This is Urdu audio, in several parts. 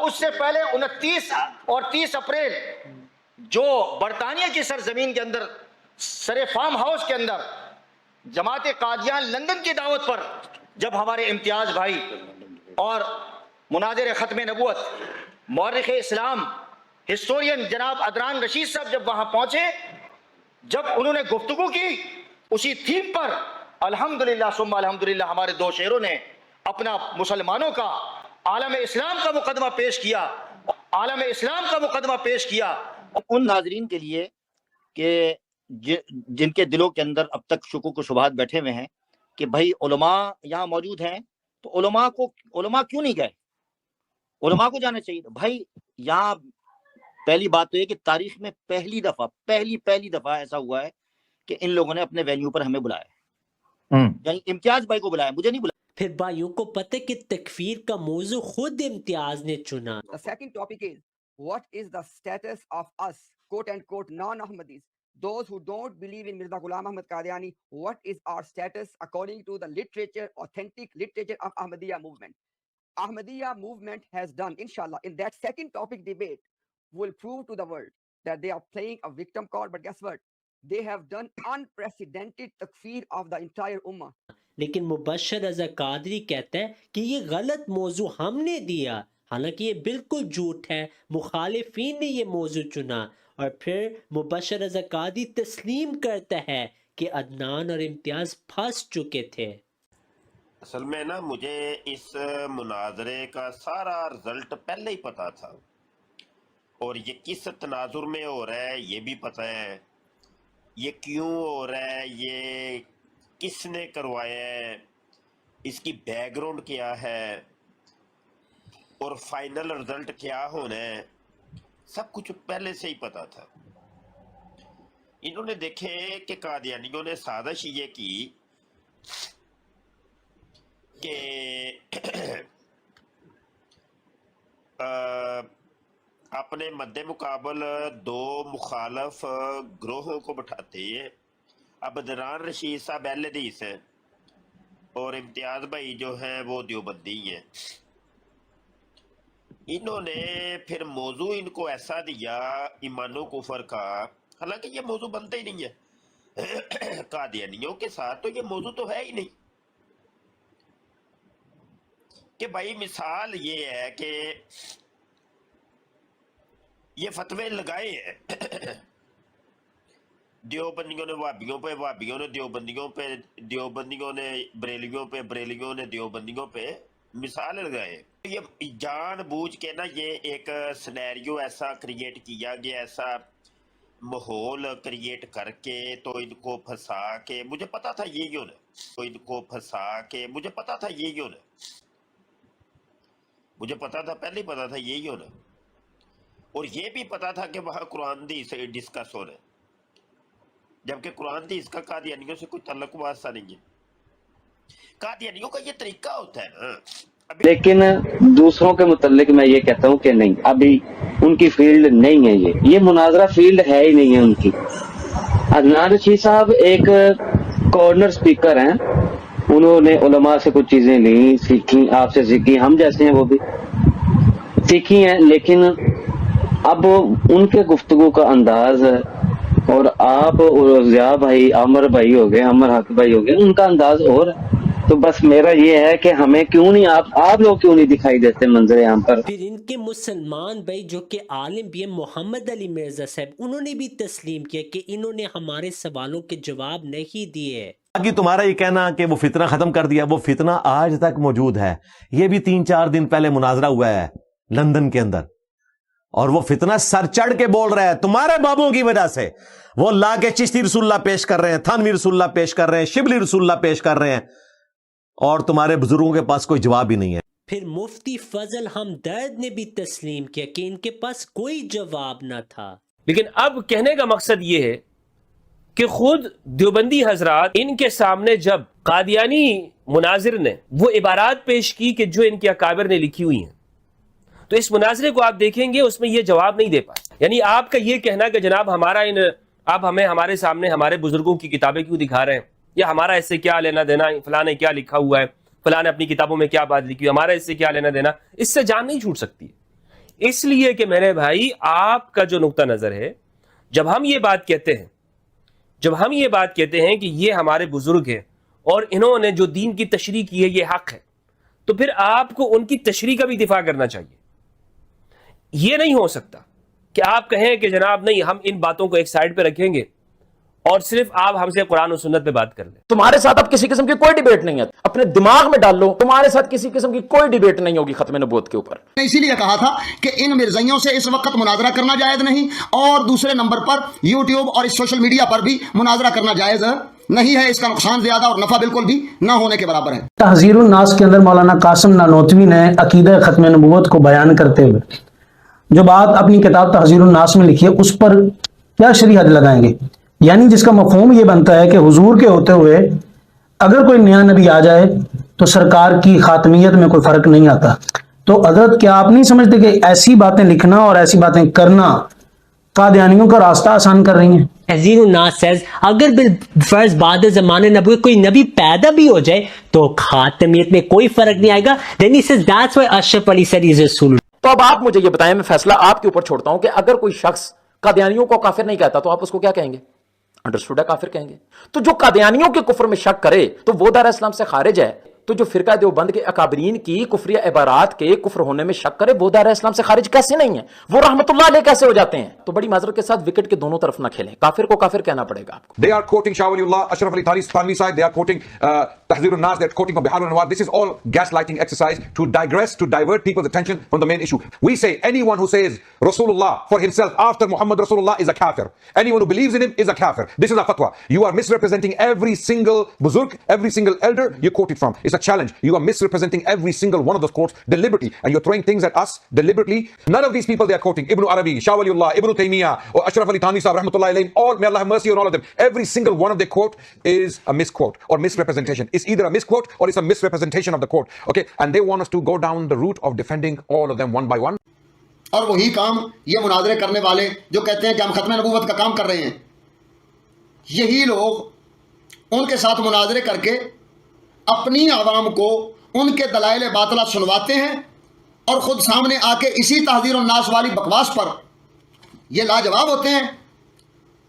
اس سے پہلے 29 اور 30 اپریل جو برطانیہ کی سرزمین کے اندر سر فارم ہاؤس کے اندر جماعت قادیان لندن کی دعوت پر جب ہمارے امتیاز بھائی اور مناظر ختم نبوت مورخ اسلام ہسٹورین جناب عدنان رشید صاحب جب وہاں پہنچے، جب انہوں نے گفتگو کی اسی تھیم پر، الحمدللہ ثم الحمدللہ ہمارے دو شیروں نے اپنا مسلمانوں کا عالم اسلام کا مقدمہ پیش کیا، عالم اسلام کا مقدمہ پیش کیا ان ناظرین کے لیے کہ جن کے دلوں کے اندر اب تک شکوک و شبہات بیٹھے ہوئے ہیں کہ بھائی علماء یہاں موجود ہیں تو علماء کیوں نہیں گئے؟ علماء کو جانا چاہیے. بھائی یہاں پہلی بات تو یہ کہ تاریخ میں پہلی دفعہ ایسا ہوا ہے کہ ان لوگوں نے اپنے وینیو پر ہمیں بلایا، یعنی امتیاز بھائی کو بلایا، مجھے نہیں بلایا. پھر بھائیوں کو پتہ کہ تکفیر کا موضوع خود امتیاز نے چنا. The second topic is, what is the status of us, quote unquote, non-Ahmadis, those who don't believe in Mirza Ghulam Ahmad Qadiani? What is our status according to the literature, authentic literature of Ahmadiyya movement? Ahmadiyya movement has done, inshallah, in that second topic debate, will prove to the world that they are playing a victim card. But guess what? They have done unprecedented takfir of the entire ummah. لیکن مبشر رضا قادری کہتا ہے کہ یہ غلط موضوع ہم نے دیا، حالانکہ یہ بالکل جھوٹ ہے، مخالفین نے یہ موضوع چنا. اور پھر مبشر رضا قادری تسلیم کرتا ہے کہ عدنان اور امتیاز پھنس چکے تھے. اصل میں نا مجھے اس مناظرے کا سارا رزلٹ پہلے ہی پتا تھا، اور یہ کس تناظر میں ہو رہا ہے یہ بھی پتہ ہے، یہ کیوں ہو رہا ہے، یہ کس نے کروایا ہے، اس کی بیک گراؤنڈ کیا ہے، اور فائنل رزلٹ کیا ہونا ہے، سب کچھ پہلے سے ہی پتا تھا. انہوں نے دیکھے کہ قادیانیوں نے سازش یہ کی کہ اپنے مد مقابل دو مخالف گروہوں کو بٹھاتے ہیں. اب عدنان رشید صاحب اہل حدیث ہیں اور امتیاز بھائی جو ہیں وہ دیوبندی ہیں. انہوں نے پھر موضوع ان کو ایسا دیا ایمان و کفر کا، حالانکہ یہ موضوع بنتا ہی نہیں ہے قادیانیوں کے ساتھ، تو یہ موضوع تو ہے ہی نہیں. کہ بھائی مثال یہ ہے کہ یہ فتوے لگائے ہیں دیوبندیوں نے وہابیوں پہ، وہابیوں نے دیوبندیوں پہ، دیوبندیوں نے بریلیوں پہ، بریلیوں نے دیوبندیوں پہ مثال لگائے. یہ جان بوجھ کے نا یہ ایک سنیریو ایسا کریٹ کیا گیا، ایسا ماحول کریٹ کر کے تو ان کو پھنسا کے، مجھے پتا تھا یہی ہونا، تو ان کو پھنسا کے مجھے پتا تھا یہی ہونا، مجھے پتا تھا، پہلے ہی پتا تھا یہی ہونا. اور یہ بھی پتا تھا کہ وہاں قرآن حدیث سے ڈسکس ہو رہا ہے، جبکہ قرآن حدیث کا قادیانیوں سے کوئی تعلق واسطہ نہیں ہے. قادیانیوں کا یہ طریقہ ہوتا ہے نا. لیکن دوسروں کے متعلق میں یہ کہتا ہوں کہ نہیں، ابھی ان کی فیلڈ نہیں ہے، یہ مناظرہ فیلڈ ہے ہی نہیں ہے ان کی. عدنان رشید صاحب ایک کارنر سپیکر ہیں، انہوں نے علماء سے کچھ چیزیں لیں، سیکھی، آپ سے سیکھی، ہم جیسے ہیں وہ بھی سیکھی ہیں، لیکن اب ان کے گفتگو کا انداز اور آپ اور ضیاء بھائی، عامر بھائی ہو گئے، عامر حق بھائی ہو گئے، ان کا انداز اور ہے. تو بس میرا یہ ہے کہ ہمیں کیوں نہیں، آپ لوگ کیوں نہیں دکھائی دیتے منظر عام پر. پھر ان کے مسلمان بھائی جو کہ عالم بھی ہیں، محمد علی مرزا صاحب، انہوں نے بھی تسلیم کیا کہ انہوں نے ہمارے سوالوں کے جواب نہیں دیے. باقی تمہارا یہ کہنا کہ وہ فتنہ ختم کر دیا، وہ فتنہ آج تک موجود ہے. یہ بھی 3-4 دن پہلے مناظرہ ہوا ہے لندن کے اندر، اور وہ فتنہ سر چڑھ کے بول رہا ہے تمہارے بابوں کی وجہ سے. وہ لا کے چشتی رسول اللہ پیش کر رہے ہیں، تھانوی رسول اللہ پیش کر رہے ہیں، شبلی رسول اللہ پیش کر رہے ہیں، اور تمہارے بزرگوں کے پاس کوئی جواب ہی نہیں ہے. پھر مفتی فضل ہمدرد نے بھی تسلیم کیا کہ ان کے پاس کوئی جواب نہ تھا. لیکن اب کہنے کا مقصد یہ ہے کہ خود دیوبندی حضرات ان کے سامنے جب قادیانی مناظر نے وہ عبارات پیش کی کہ جو ان کے اکابر نے لکھی ہوئی ہیں، تو اس مناظرے کو آپ دیکھیں گے اس میں یہ جواب نہیں دے پائے. یعنی آپ کا یہ کہنا کہ جناب آپ ہمیں ہمارے سامنے ہمارے بزرگوں کی کتابیں کیوں دکھا رہے ہیں، یا ہمارا اس سے کیا لینا دینا، فلاں نے کیا لکھا ہوا ہے، فلاں نے اپنی کتابوں میں کیا بات لکھی ہے، ہمارا اس سے کیا لینا دینا، اس سے جان نہیں چھوٹ سکتی. اس لیے کہ میرے بھائی آپ کا جو نقطہ نظر ہے، جب ہم یہ بات کہتے ہیں کہ یہ ہمارے بزرگ ہیں اور انہوں نے جو دین کی تشریح کی ہے یہ حق ہے، تو پھر آپ کو ان کی تشریح کا بھی دفاع کرنا چاہیے. یہ نہیں ہو سکتا کہ آپ کہیں کہ جناب نہیں، ہم ان باتوں کو ایک سائڈ پہ رکھیں گے اور صرف آپ ہم سے قرآن و سنت پہ بات کر لیں. تمہارے ساتھ اب کسی قسم کی کوئی ڈیبیٹ نہیں ہے، اپنے دماغ میں ڈال لو، تمہارے ساتھ کسی قسم کی کوئی ڈیبیٹ نہیں ہوگی ختم نبوت کے اوپر. اسی لیے کہا تھا کہ ان مرزائیوں سے اس وقت مناظرہ کرنا جائز نہیں، اور دوسرے نمبر پر یوٹیوب اور اس سوشل میڈیا پر بھی مناظرہ کرنا جائز نہیں ہے. اس کا نقصان زیادہ اور نفع بالکل بھی نہ ہونے کے برابر ہے. تحذیر الناس کے اندر مولانا قاسم نانوتوی نے عقیدہ ختم نبوت کو بیان کرتے ہوئے جو بات اپنی کتاب تحذیر الناس میں لکھی ہے، اس پر کیا شرعی حد لگائیں گے؟ یعنی جس کا مفہوم یہ بنتا ہے کہ حضور کے ہوتے ہوئے اگر کوئی نیا نبی آ جائے تو سرکار کی خاتمیت میں کوئی فرق نہیں آتا. تو حضرت کیا آپ نہیں سمجھتے کہ ایسی باتیں لکھنا اور ایسی باتیں کرنا قادیانیوں کا راستہ آسان کر رہی ہیں؟ تحذیر الناس says اگر بالفرض بعد زمانے نبوت کوئی نبی پیدا بھی ہو جائے تو خاتمیت میں کوئی فرق نہیں آئے گا. Then he says that's why Ashraf Ali said he's a Rasul. تو اب آپ مجھے یہ بتائیں، میں فیصلہ آپ کے اوپر چھوڑتا ہوں کہ اگر کوئی شخص قادیانیوں کو کافر نہیں کہتا تو آپ اس کو کیا کہیں گے؟ انڈرسٹوڈ ہے، کافر کہیں گے. تو جو قادیانیوں کے کفر میں شک کرے تو وہ دار اسلام سے خارج ہے. تو جو فرقہ دیوبند کے اکابرین کی کفریہ عبارات کے کفر ہونے میں شک کرے وہ دار اسلام سے خارج کیسے نہیں ہے؟ وہ رحمت اللہ علیہ کیسے ہو جاتے ہیں؟ تو بڑی معذرت کے ساتھ وکٹ کے دونوں طرف نہ کھیلیں، کافر کو کافر کہنا پڑے گا آپ کو. They are quoting Shah Waliullah, Ashraf Ali Thanvi side. They are quoting Tahzir al-Nas. They are quoting from Bihar al-Anwar. This is all gaslighting exercise to digress, to divert people's attention from the main issue. We say anyone who says Rasulullah for himself after Muhammad Rasulullah is a kafir. Anyone who believes in him is a kafir. This is a fatwa. You are misrepresenting every single buzurg, every single elder you quoted from. It's a challenge. You are misrepresenting every single one of those quotes deliberately, and you're throwing things at us deliberately. None of these people they are quoting, Ibn Arabi, Shah Waliullah, Ibn Taymiyyah, or Ashraf Ali Thanvi sahab rahmatullahi alayhim, all, may Allah have mercy on all of them. Every single one of their quote is a misquote or misrepresentation. It's either a misquote or it's a misrepresentation of the quote. Okay, and they want us to go down the route of defending all of them one by one. اور وہی کام یہ مناظرے کرنے والے جو کہتے ہیں کہ ہم ختم نبوت کا کام کر رہے ہیں، یہی لوگ ان کے ساتھ مناظرے کر کے اپنی عوام کو ان کے دلائل باطلہ سنواتے ہیں اور خود سامنے آ کے اسی تحذیر الناس والی بکواس پر یہ لاجواب ہوتے ہیں.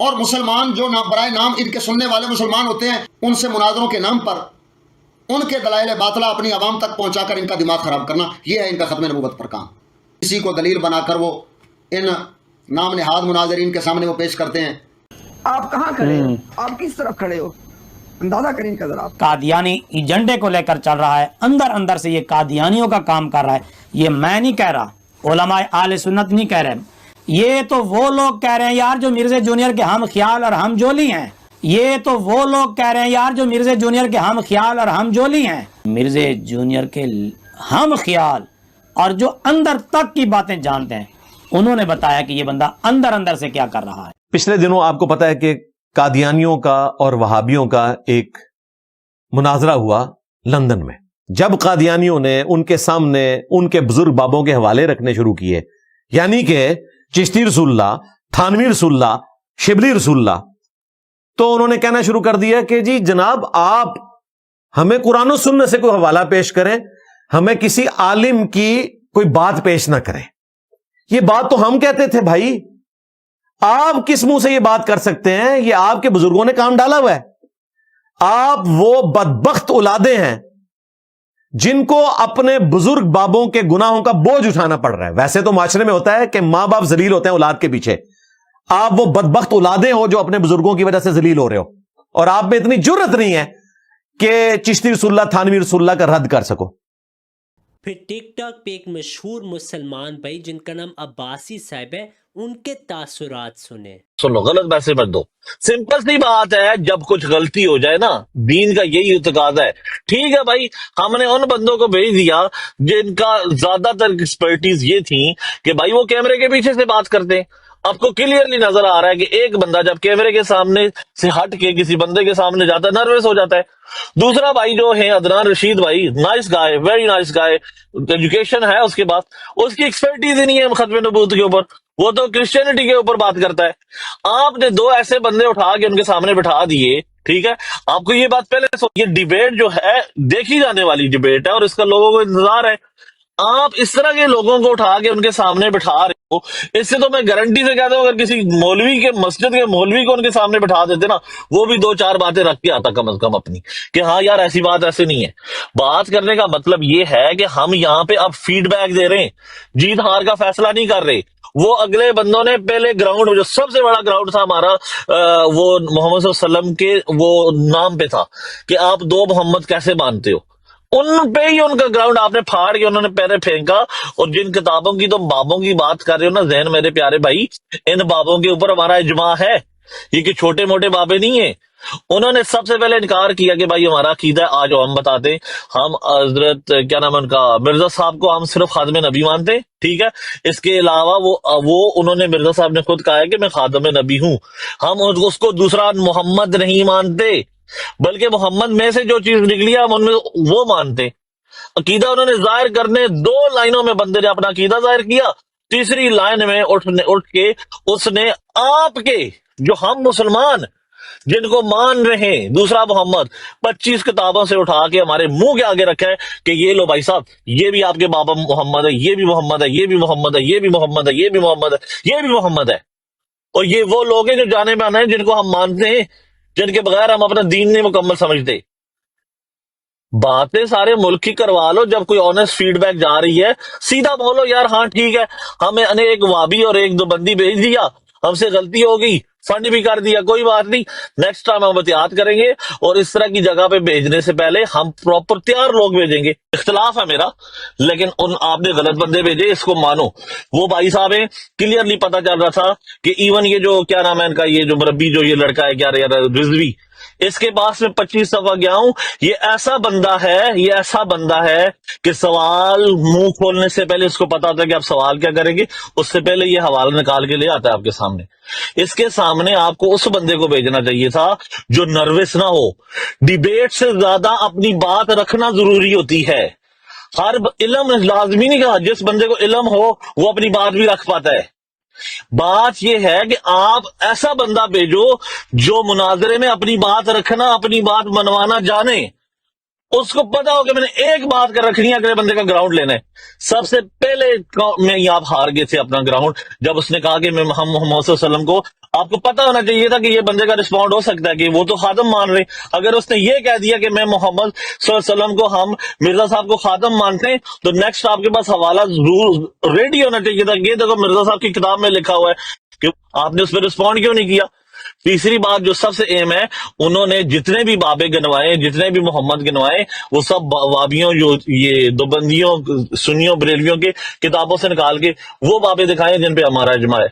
اور مسلمان جو برائے نام ان کے سننے والے مسلمان ہوتے ہیں، ان سے مناظروں کے نام پر ان کے دلائل باطلہ اپنی عوام تک پہنچا کر ان کا دماغ خراب کرنا، یہ ہے ان کا ختم نبوت پر کام. کسی کو دلیل بنا کر وہ ان نام نہاد مناظرین کے سامنے وہ پیش کرتے ہیں. آپ کہاں کھڑے ہو؟ آپ کس طرف کھڑے ہو؟ اندازہ کریں ان کا ذرا. قادیانی ایجنڈے کو لے کر چل رہا ہے، اندر اندر سے یہ قادیانیوں کا کام کر رہا ہے. یہ میں نہیں کہہ رہا، علماء اہل سنت نہیں کہہ رہے، یہ تو وہ لوگ کہہ رہے ہیں یار جو مرزا جونیئر کے ہم خیال اور ہم جولی ہیں. یہ تو وہ لوگ کہہ رہے ہیں یار جو مرزا جونیئر کے ہم خیال اور ہم جولی ہیں. مرزا جونیئر کے ہم خیال اور جو اندر تک کی باتیں جانتے ہیں، انہوں نے بتایا کہ یہ بندہ اندر اندر سے کیا کر رہا ہے. پچھلے دنوں آپ کو پتا ہے کہ قادیانیوں کا اور وہابیوں کا ایک مناظرہ ہوا لندن میں. جب قادیانیوں نے ان کے سامنے ان کے بزرگ بابوں کے حوالے رکھنے شروع کیے، یعنی کہ چشتی رسول اللہ، تھانوی رسول اللہ، شبلی رسول اللہ، تو انہوں نے کہنا شروع کر دیا کہ جی جناب آپ ہمیں قرآن و سنت سے کوئی حوالہ پیش کریں، ہمیں کسی عالم کی کوئی بات پیش نہ کریں. یہ بات تو ہم کہتے تھے بھائی، آپ کس منہ سے یہ بات کر سکتے ہیں؟ یہ آپ کے بزرگوں نے کام ڈالا ہوا ہے. آپ وہ بدبخت اولادیں ہیں جن کو اپنے بزرگ بابوں کے گناہوں کا بوجھ اٹھانا پڑ رہا ہے. ویسے تو معاشرے میں ہوتا ہے کہ ماں باپ ذلیل ہوتے ہیں اولاد کے پیچھے، آپ وہ بدبخت اولادیں ہو جو اپنے بزرگوں کی وجہ سے ذلیل ہو رہے ہو، اور آپ میں اتنی جرت نہیں ہے کہ چشتی رسول اللہ، تھانوی رسول اللہ کا رد کر سکو. پھر ٹک ٹاک پہ ایک مشہور مسلمان بھائی جن کا نام عباسی صاحب ہے، ان کے تاثرات سنیں. سنو، غلط پیسے مت دو. سمپل سی بات ہے، جب کچھ غلطی ہو جائے نا، دین کا یہی تقاضا ہے. ٹھیک ہے بھائی، ہم نے ان بندوں کو بھیج دیا جن کا زیادہ تر ایکسپرٹیز یہ تھی کہ بھائی وہ کیمرے کے پیچھے سے بات کرتے ہیں. آپ کو کلیئرلی نظر آ رہا ہے کہ ایک بندہ جب کیمرے کے سامنے سے ہٹ کے کسی بندے کے سامنے جاتا ہے نروس ہو جاتا ہے. دوسرا بھائی جو ہے عدنان رشید بھائی، نائس گائے، ویری نائس گائے، ایجوکیشن ہے اس کے پاس، اس کی ایکسپرٹیز ہی نہیں ہے ختم نبوت کے اوپر، وہ تو کرسچینٹی کے اوپر بات کرتا ہے. آپ نے دو ایسے بندے اٹھا کے ان کے سامنے بٹھا دیے. ٹھیک ہے، آپ کو یہ بات پہلے یہ ڈیبیٹ جو ہے دیکھی جانے والی ڈیبیٹ ہے اور اس کا لوگوں کو انتظار ہے. آپ اس طرح کے لوگوں کو اٹھا کے ان کے سامنے بٹھا رہے ہو، اس سے تو میں گارنٹی سے کہتا ہوں اگر کسی مولوی کے مسجد کے مولوی کو ان کے سامنے بٹھا دیتے نا، وہ بھی 2-4 باتیں رکھ کے آتا کم از کم اپنی، کہ ہاں یار ایسی بات ایسے نہیں ہے۔ بات کرنے کا مطلب یہ ہے کہ ہم یہاں پہ اب فیڈ بیک دے رہے ہیں، جیت ہار کا فیصلہ نہیں کر رہے۔ وہ اگلے بندوں نے پہلے گراؤنڈ جو سب سے بڑا گراؤنڈ تھا ہمارا، وہ محمد صلی اللہ علیہ وسلم کے وہ نام پہ تھا کہ آپ 2 محمد کیسے مانتے ہو، ان پہ ہی ان کا گراؤنڈ آپ نے پھاڑ کے انہوں نے پہلے پھینکا۔ اور جن کتابوں کی تم بابوں کی بات کر رہے ہو نا ذہن میرے پیارے بھائی، ان بابوں کے اوپر ہمارا اجماع ہے، یہ کہ چھوٹے موٹے بابے نہیں ہیں۔ انہوں نے سب سے پہلے انکار کیا کہ بھائی ہمارا عقیدہ ہے، آج ہم بتاتے ہیں، ہم حضرت کیا نام ہے ان کا مرزا صاحب کو ہم صرف خادم نبی مانتے ہیں، ٹھیک ہے، اس کے علاوہ وہ انہوں نے مرزا صاحب نے خود کہا ہے کہ میں خادم نبی ہوں، ہم اس کو دوسرا محمد نہیں مانتے، بلکہ محمد میں سے جو چیز نکلی ہے ہم ان میں وہ مانتے۔ عقیدہ انہوں نے ظاہر کرنے 2 لائنوں میں بندے نے اپنا عقیدہ ظاہر کیا، تیسری لائن میں اٹھ کے اس نے آپ کے جو ہم مسلمان جن کو مان رہے ہیں دوسرا محمد 25 کتابوں سے اٹھا کے ہمارے منہ کے آگے رکھا ہے کہ یہ لو بھائی صاحب، یہ بھی آپ کے بابا محمد ہے، یہ بھی محمد ہے، یہ بھی محمد ہے، یہ بھی محمد ہے، یہ بھی محمد ہے، یہ بھی محمد ہے۔ اور یہ وہ لوگ ہیں جو جانے مانے ہیں، جن کو ہم مانتے ہیں، جن کے بغیر ہم اپنا دین نہیں مکمل سمجھتے۔ باتیں سارے ملک کی کروا لو، جب کوئی آنےسٹ فیڈ بیک جا رہی ہے سیدھا بولو یار ہاں ٹھیک ہے، ہمیں ایک وابی اور 1-2 بندی بھیج دیا، ہم سے غلطی ہو گئی، فنڈ بھی کر دیا، کوئی بات نہیں، نیکسٹ ٹائم ہم احتیاط کریں گے، اور اس طرح کی جگہ پہ بھیجنے سے پہلے ہم پراپر تیار لوگ بھیجیں گے۔ اختلاف ہے میرا، لیکن آپ نے غلط بندے بھیجے، اس کو مانو۔ وہ بھائی صاحب ہیں، کلیئرلی پتا چل رہا تھا کہ ایون یہ جو کیا نام ہے ان کا، یہ جو مربی جو یہ لڑکا ہے کیا رضوی، اس کے پاس میں 25 دفعہ گیا ہوں، یہ ایسا بندہ ہے کہ سوال منہ کھولنے سے پہلے اس کو پتا ہوتا ہے کہ آپ سوال کیا کریں گے، اس سے پہلے یہ حوالہ نکال کے لے آتا ہے آپ کے سامنے۔ اس کے سامنے آپ کو اس بندے کو بھیجنا چاہیے تھا جو نروس نہ ہو۔ ڈیبیٹ سے زیادہ اپنی بات رکھنا ضروری ہوتی ہے۔ ہر علم لازمی نہیں کہا، جس بندے کو علم ہو وہ اپنی بات بھی رکھ پاتا ہے۔ بات یہ ہے کہ آپ ایسا بندہ بھیجو جو مناظرے میں اپنی بات رکھنا، اپنی بات منوانا جانے، اس کو پتا ہو کہ میں نے ایک بات کر رکھنی ہے، اگلے بندے کا گراؤنڈ لینا ہے۔ سب سے پہلے میں آپ ہار گئے تھے اپنا گراؤنڈ جب اس نے کہا کہ ہم محمد صلی اللہ علیہ وسلم کو، آپ کو پتا ہونا چاہیے تھا کہ یہ بندے کا رسپونڈ ہو سکتا ہے کہ وہ تو خادم مان رہے۔ اگر اس نے یہ کہہ دیا کہ میں محمد صلی اللہ علیہ وسلم کو، ہم مرزا صاحب کو خادم مانتے ہیں، تو نیکسٹ آپ کے پاس حوالہ ضرور ریڈی ہونا چاہیے تھا، یہ دیکھو مرزا صاحب کی کتاب میں لکھا ہوا ہے، کہ آپ نے اس پہ رسپونڈ کیوں نہیں کیا۔ تیسری بات جو سب سے اہم ہے، انہوں نے جتنے بھی بابے گنوائے، جتنے بھی محمد گنوائے، وہ سب وابیوں جو یہ دوبندیوں سنیوں بریلویوں کے کتابوں سے نکال کے وہ بابے دکھائے جن پہ ہمارا اجماع ہے۔